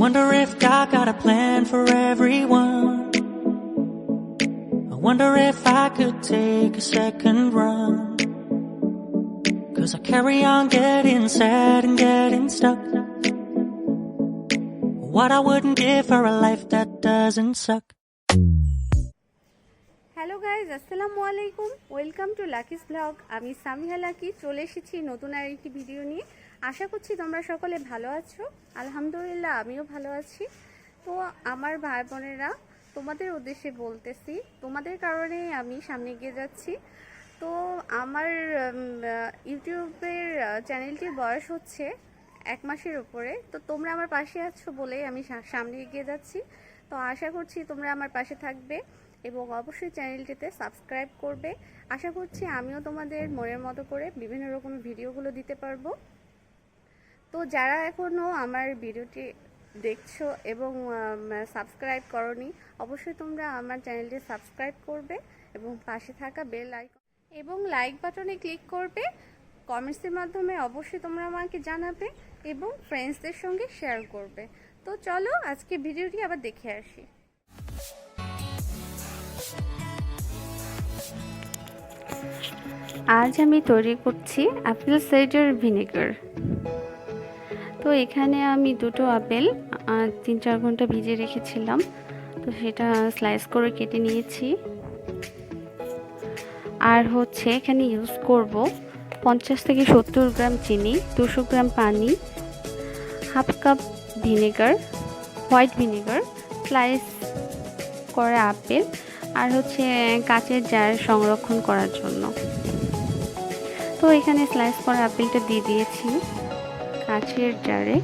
wonder if God got a plan for everyone. I wonder if I could take a second run. 'Cause I carry on getting sad and getting stuck. What I wouldn't give for a life that doesn't suck. Hello guys, আসসালামু আলাইকুম। Welcome to Lucky's blog. আমি Samiha lucky চলে এসেছি নতুন আরেকটি video নিয়ে। আশা করছি তোমরা সকলে ভালো আছো। আলহামদুলিল্লাহ আমিও ভালো আছি। তো আমার ভাই বোনেরা, তোমাদের উদ্দেশ্যে বলতেছি, তোমাদের কারণে আমি সামনে এগিয়ে যাচ্ছি। তো আমার ইউটিউবের চ্যানেলটির বয়স হচ্ছে 1 মাসের উপরে। তো তোমরা আমার পাশে আছো বলেই আমি সামনে এগিয়ে যাচ্ছি। তো আশা করছি তোমরা আমার পাশে থাকবে এবং অবশ্যই চ্যানেলটিতে সাবস্ক্রাইব করবে। আশা করছি আমিও তোমাদের মনের মতো করে বিভিন্ন রকম ভিডিওগুলো দিতে পারবো। তো যারা এখনও আমার ভিডিওটি দেখছো এবং সাবস্ক্রাইব করনি, অবশ্যই তোমরা আমার চ্যানেলটি সাবস্ক্রাইব করবে এবং পাশে থাকা বেল আইকন এবং লাইক বাটনে ক্লিক করবে। কমেন্টসের মাধ্যমে অবশ্যই তোমরা আমাকে জানাবে এবং ফ্রেন্ডসদের সঙ্গে শেয়ার করবে। তো চলো আজকে ভিডিওটি আবার দেখে আসি। আজ আমি তৈরি করছি আপেল সাইডার ভিনেগার। তো এখানে আমি দুটো আপেল 3-4 ঘন্টা ভিজে রেখেছিলাম। তো সেটা স্লাইস করে কেটে নিয়েছি। আর হচ্ছে এখানে ইউজ করব 50 থেকে 70 গ্রাম চিনি, 200 গ্রাম পানি, half cup vinegar, white vinegar, slice করা আপেল, আর হচ্ছে কাচের জার সংরক্ষণ করার জন্য। তো এখানে স্লাইস করা আপেলটা দিয়ে দিয়েছি কাচের জারে।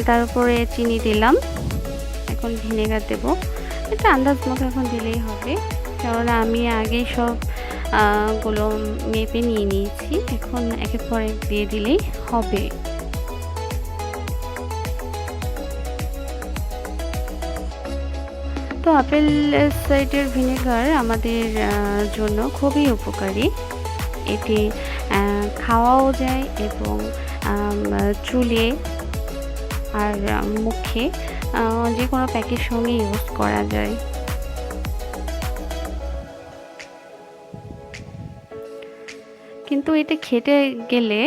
তার উপরে চিনি দিলাম। এখন ভিনেগার দেব। এটা আন্দাজ মতো এখন দিলেই হবে, কারণ আমি আগেই সব গুলো মেপে নিয়ে নিয়েছি। এখন একের পর এক দিয়ে দিলেই হবে। তো আপেল সাইডার ভিনেগার আমাদের জন্য খুবই উপকারী। এটি খাওয়াও যায় এবং চুলে আর মুখে যে কোনো প্যাকের সঙ্গে ইউজ করা যায়। কিন্তু এটা খেতে গেলে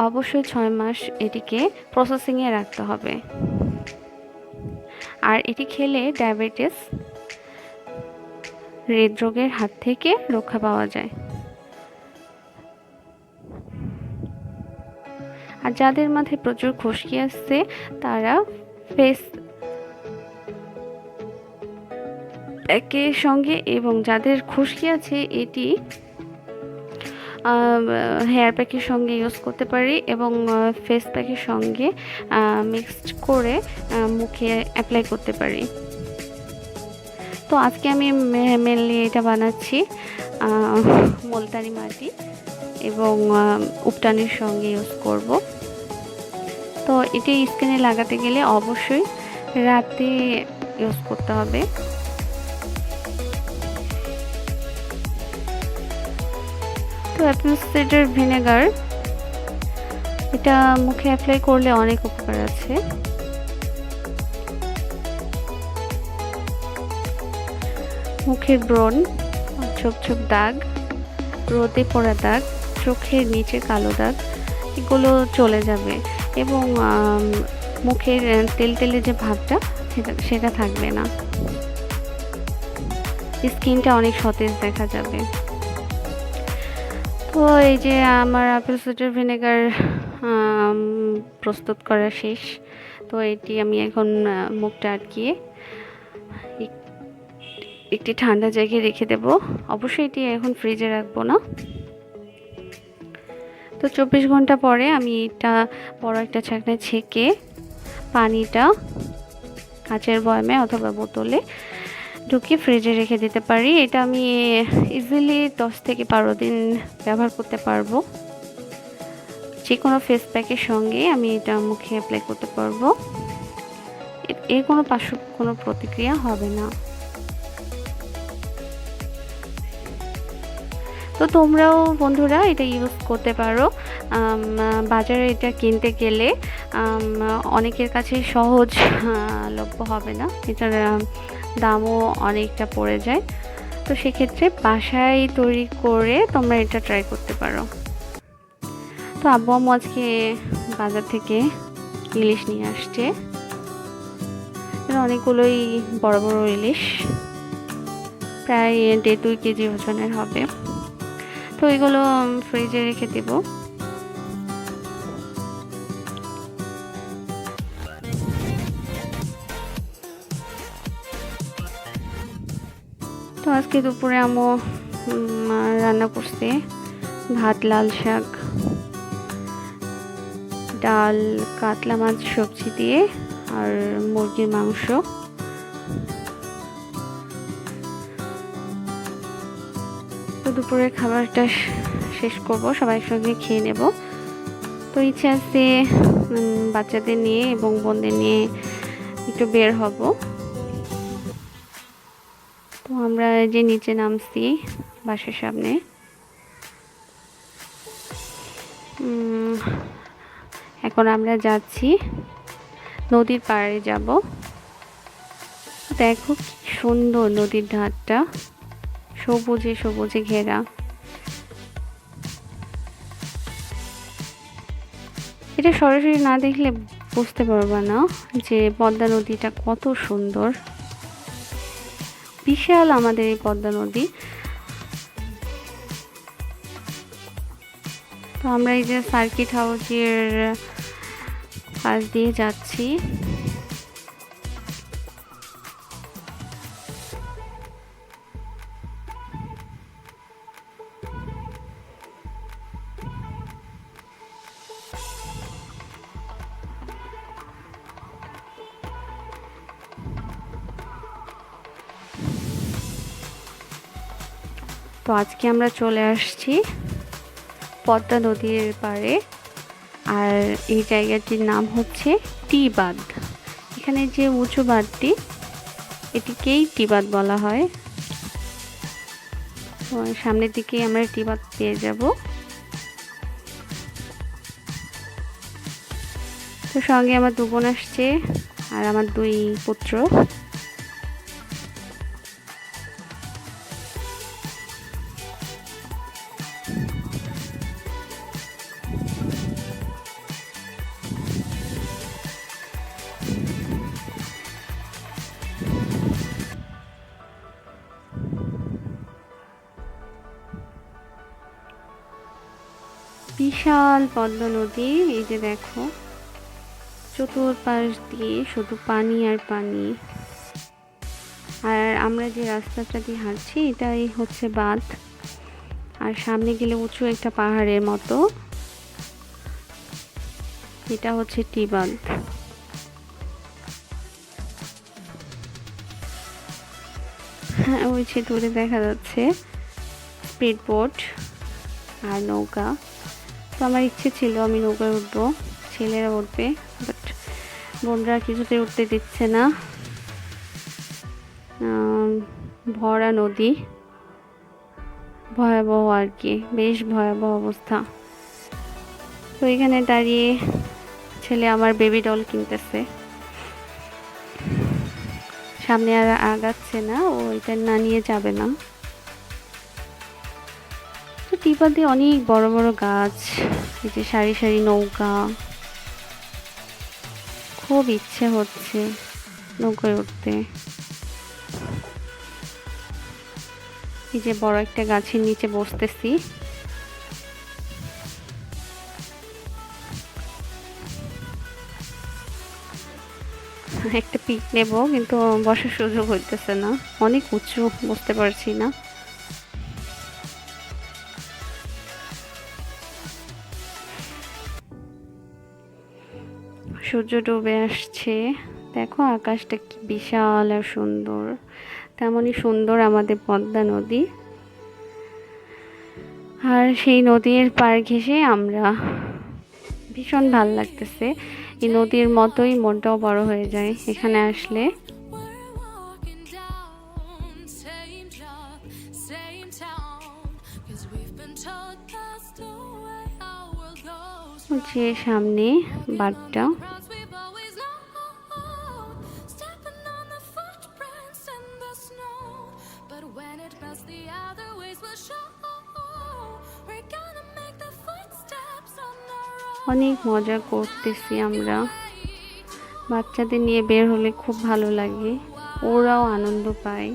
অবশ্যই 6 মাস এটিকে প্রসেসিংয়ে রাখতে হবে। আর এটি খেলে ডায়াবেটিস, হৃদরোগের হাত থেকে রক্ষা পাওয়া যায়। আর যাদের মাথায় প্রচুর খুশকি আসছে তারা ফেস প্যাকের সঙ্গে, এবং যাদের খুশকি আছে এটি হেয়ার প্যাকের সঙ্গে ইউজ করতে পারি এবং ফেস প্যাকের সঙ্গে মিক্সড করে মুখে অ্যাপ্লাই করতে পারি। তো আজকে আমি মেনলি এটা বানাচ্ছি মুলতানি মাটি এবং উপটানের সঙ্গে ইউজ করব। তো এটি স্কিনে লাগাতে গেলে অবশ্যই রাতে ইউজ করতে হবে। তো অ্যাপেল সাইডার ভিনেগার এটা মুখে অ্যাপ্লাই করলে অনেক উপকার আছে। মুখের ব্রণ, ছোপ ছোপ দাগ, রোদে পড়া দাগ, চোখের নিচে কালো দাগ, এগুলো চলে যাবে এবং মুখের তেলতেলে যে ভাবটা সেটা থাকবে না। স্কিনটা অনেক সতেজ দেখা যাবে। তো এই যে আমার আপেল সাইডার ভিনেগার প্রস্তুত করা শেষ। তো এটি আমি এখন মুখটা আটকিয়ে একটি ঠান্ডা জায়গায় রেখে দেব। অবশ্যই এটি এখন ফ্রিজে রাখবো না। তো 24 ঘন্টা পরে আমি এটা বড় একটা ছাঁকনায় ছেঁকে পানিটা কাচের বয়ামে অথবা বোতলে ঢুকিয়ে ফ্রিজে রেখে দিতে পারি। এটা আমি ইজিলি 10 থেকে 12 দিন ব্যবহার করতে পারবো। যে কোনো ফেস প্যাকের সঙ্গে আমি এটা মুখে অ্যাপ্লাই করতে পারবো। এর কোনো পার্শ্ব কোনো প্রতিক্রিয়া হবে না। তো তোমরাও বন্ধুরা এটা ইউজ করতে পারো। বাজারে এটা কিনতে গেলে অনেকের কাছে সহজ লভ্য হবে না, এটার দামও অনেকটা পড়ে যায়। তো সেক্ষেত্রে বাসায় তৈরি করে তোমরা এটা ট্রাই করতে পারো। তো আব্বু আম্মু আজকে বাজার থেকে ইলিশ নিয়ে আসছে, অনেকগুলোই বড় বড় ইলিশ, প্রায় 1.5-2 কেজি ওজনের হবে। তো এগুলো ফ্রিজে রেখে দেব। তো আজকে দুপুরে আম্মু রান্না করছে ভাত, লাল শাক, ডাল, কাতলা মাছ সবজি দিয়ে আর মুরগির মাংস। তো দুপুরের খাবারটা শেষ করব, সবাই একসঙ্গে খেয়ে নেব। তো ইচ্ছে আছে বাচ্চাদের নিয়ে এবং বোনদের নিয়ে একটু বের হব। তো আমরা যে নিচে নামছি বাসার সামনে, এখন আমরা যাচ্ছি নদীর পাড়ে যাব। দেখো কি সুন্দর নদীর ধারটা, সবুজে সবুজে ঘেরা। এটা সরাসরি না দেখলে বুঝতে পারবা না যে পদ্মা নদীটা কত সুন্দর। বিশাল আমাদের এই পদ্মা নদী। তো আমরা এই যে সার্কিট হাউসের পাশ দিয়ে যাচ্ছি। তো আজকে আমরা চলে আসছি পদ্মা নদীর পাড়ে, আর এই জায়গাটির নাম হচ্ছে টি বাঁধ। এখানে যে উঁচু বাঁধটি, এটিকেই টি বাঁধ বলা হয়। তো সামনের দিকে আমরা টি বাঁধ পেয়ে যাব। তো সঙ্গে আমার 2 বোন আসছে আর আমার 2 পুত্র। বিশাল পদ্মা নদী, এই যে দেখো চতুর্পাশ দিয়ে শুধু পানি আর পানি। আর আমরা যে রাস্তাটা দিয়ে হাঁটছি এটাই হচ্ছে বাঁধ, আর সামনে গেলে উঁচু একটা পাহাড়ের মতো, এটা হচ্ছে টি বাঁধ। হ্যাঁ, ওই যে দূরে দেখা যাচ্ছে স্পিড বোট আর নৌকা। তো আমার ইচ্ছে ছিল আমি নৌকায় উঠবো, ছেলেরা উঠবে, বাট বোনরা কিছুতে উঠতে দিচ্ছে না। ভরা নদী, ভয়াবহ আর কি, বেশ ভয়াবহ অবস্থা। তো এখানে দাঁড়িয়ে ছেলে আমার বেবি ডল কিনতেছে, সামনে আর আগাচ্ছে না, ও এটা না নিয়ে যাবে না। তো টিপা দিয়ে অনেক বড় বড় গাছ, এই যে সারি সারি নৌকা। খুব ইচ্ছে হচ্ছে নৌকায় উঠতে। এই যে বড় একটা গাছের নিচে বসতেছি। একটা পিক নেব, কিন্তু বসার সুযোগ হইতেছে না, অনেক উঁচু, বসতে পারছি না। সূর্য ডুবে আসছে, দেখো আকাশটা কি বিশাল আর সুন্দর। তেমনই সুন্দর আমাদের পদ্মা নদী। আর সেই নদীর পাড় ঘেঁষে আমরা, ভীষণ ভাল লাগতেছে। এই নদীর মতোই মনটাও বড় হয়ে যায় এখানে আসলে। যে সামনে বারটা অনেক মজা করতেছি আমরা। বাচ্চাদের নিয়ে বের হলে খুব ভালো লাগে, ওরাও আনন্দ পায়।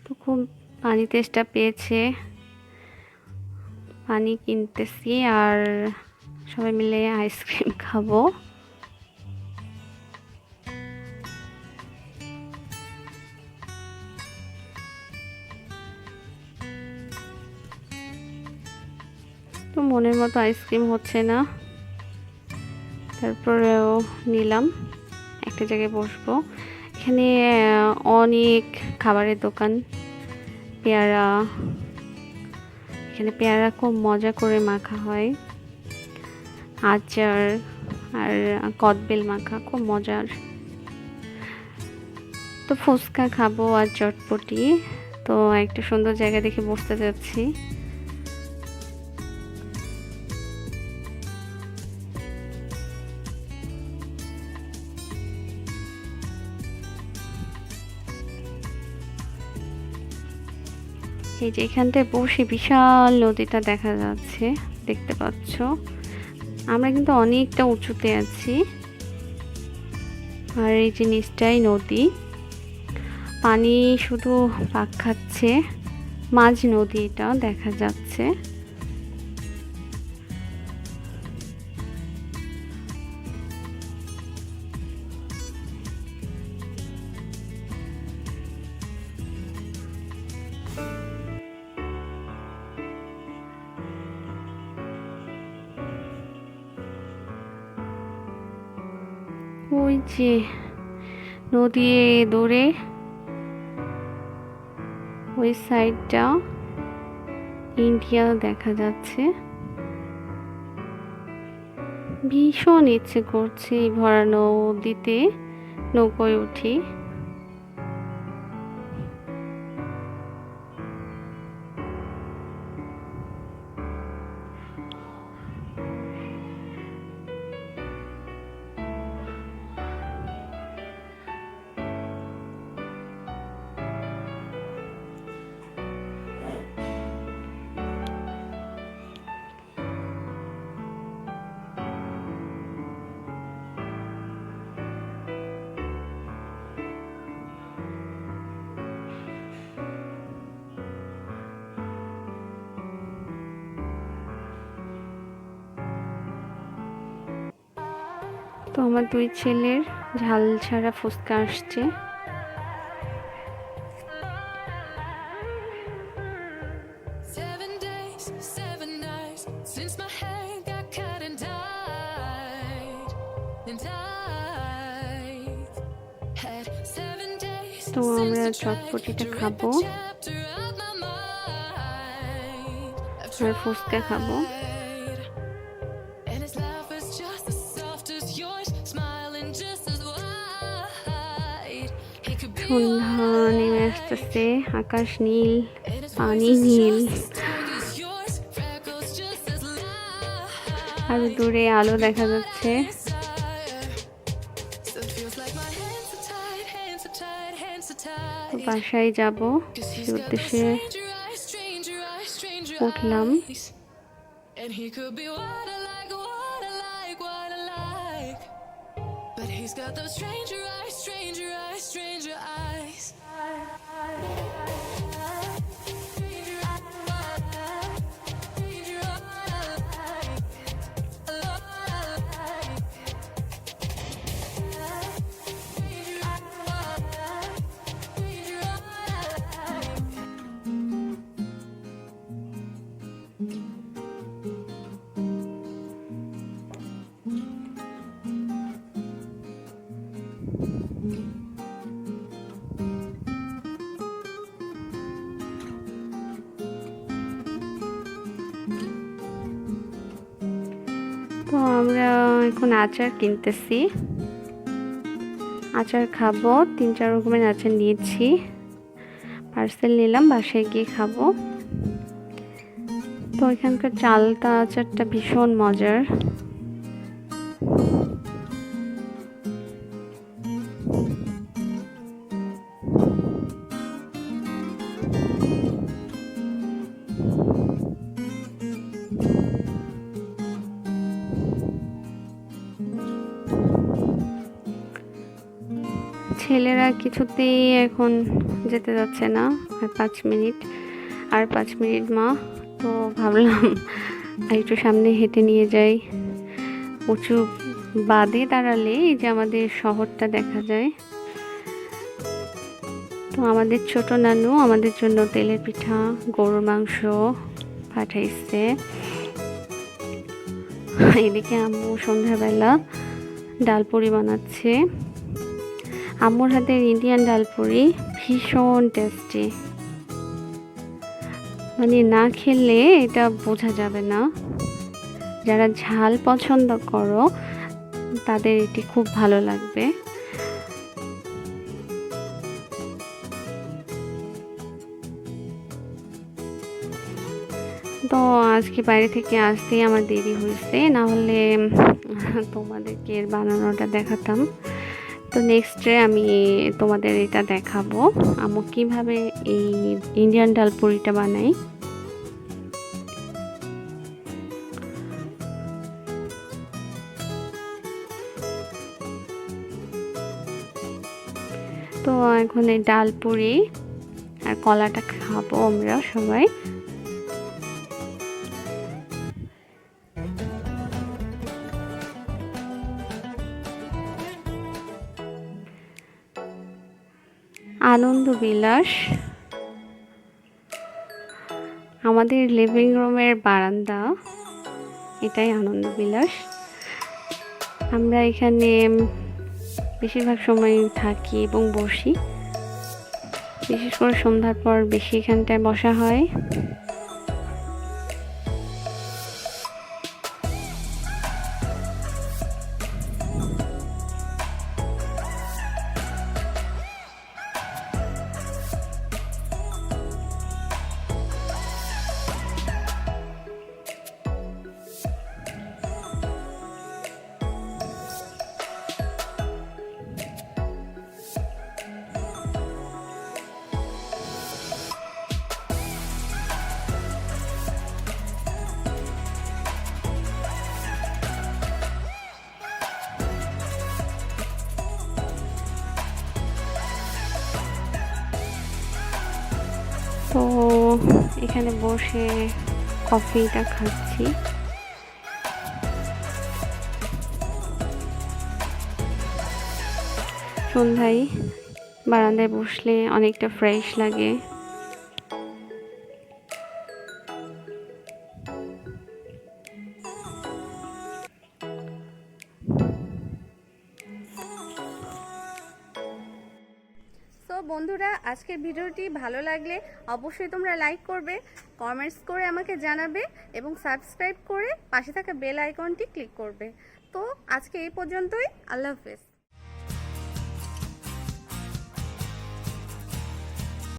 তো খুব পানি তেষ্টা পেয়েছে, পানি কিনতেছি আর সবাই মিলে আইসক্রিম খাবো। তো মনের মতো আইসক্রিম হচ্ছে না, তারপরেও নিলাম। একটা জায়গায় বসবো। এখানে অনেক খাবারের দোকান, পেয়ারা, এখানে পেয়ারা খুব মজা করে মাখা হয়, আচার আর কদবেল মাখা খুব মজার। তো ফুচকা খাবো আর চটপটি। তো একটা সুন্দর জায়গা দেখে বসতে যাচ্ছি। এই যে এখানটায় বসে বিশাল নদীটা দেখা যাচ্ছে, দেখতে পাচ্ছ। আমরা কিন্তু অনেকটা উঁচুতে আছি, আর এই যে নিচটাই নদী, পানি শুধু পাক খাচ্ছে, মাঝ নদী এটা দেখা যাচ্ছে। ওই যে নদী দূরে, ওই সাইডটা ইন্ডিয়া দেখা যাচ্ছে। ভীষণ ইচ্ছে করছে এই ভরা নদীতে নৌকোয় উঠি। তো আমার দুই ছেলের ঝাল ছাড়া ফুচকা আসছে। তো আমরা চটপটিটা খাবো আর ফুচকা খাবো। সন্ধ্যা নেমে আসতেছে, আকাশ নীল, পানি নীল, আর দূরে আলো দেখা যাচ্ছে। তো বাসায় যাব, সে উদ্দেশ্যে উঠলাম। But he's got those stranger eyes, stranger eyes, stranger eyes. তো আমরা এখন আচার কিনতেছি, আচার খাবো। 3-4 রকমের আচার নিয়েছি, পার্সেল নিলাম, বাসায় গিয়ে খাবো। তো এখানকার চালতা আচারটা ভীষণ মজার। ছেলেরা কিছুতেই এখন যেতে যাচ্ছে না। আর 5 মিনিট মা। তো ভাবলাম একটু সামনে হেঁটে নিয়ে যাই। উঁচু বাদে দাঁড়ালে এই যে আমাদের শহরটা দেখা যায়। তো আমাদের ছোট নানু আমাদের জন্য তেলের পিঠা, গরুর মাংস পাঠাইছে। এদিকে আম্মু সন্ধ্যাবেলা ডালপুরি বানাচ্ছে। আম্মুর হাতের ইন্ডিয়ান ডালপুরি ভীষণ টেস্টি, মানে না খেলে এটা বোঝা যাবে না। যারা ঝাল পছন্দ করো তাদের এটি খুব ভালো লাগবে। তো আজকে বাইরে থেকে আসতেই আমার দেরি হয়েছে, না হলে তোমাদেরকে এর বানানোটা দেখাতাম। তো নেক্সট ডে আমি তোমাদের এটা দেখাবো আম্মু কিভাবে এই ইন্ডিয়ান ডালপুরিটা বানাই। তো এখন এই ডালপুরি আর কলাটা খাবো আমরা সবাই। আনন্দ বিলাস আমাদের লিভিং রুমের বারান্দা, এটাই আনন্দ বিলাস। আমরা এখানে বেশিরভাগ সময় থাকি এবং বসি, বিশেষ করে সন্ধ্যার পর বেশি এখানটায় বসা হয়। তো এখানে বসে কফিটা খাচ্ছি। সন্ধ্যায় বারান্দায় বসলে অনেকটা ফ্রেশ লাগে। তো বন্ধুরা, আজকের ভিডিওটি ভালো লাগলে অবশ্যই তোমরা লাইক করবে, কমেন্টস করে আমাকে জানাবে এবং সাবস্ক্রাইব করে পাশে থাকা বেল আইকনটি ক্লিক করবে। তো আজকে এই পর্যন্তই, আল্লাহ হাফেজ।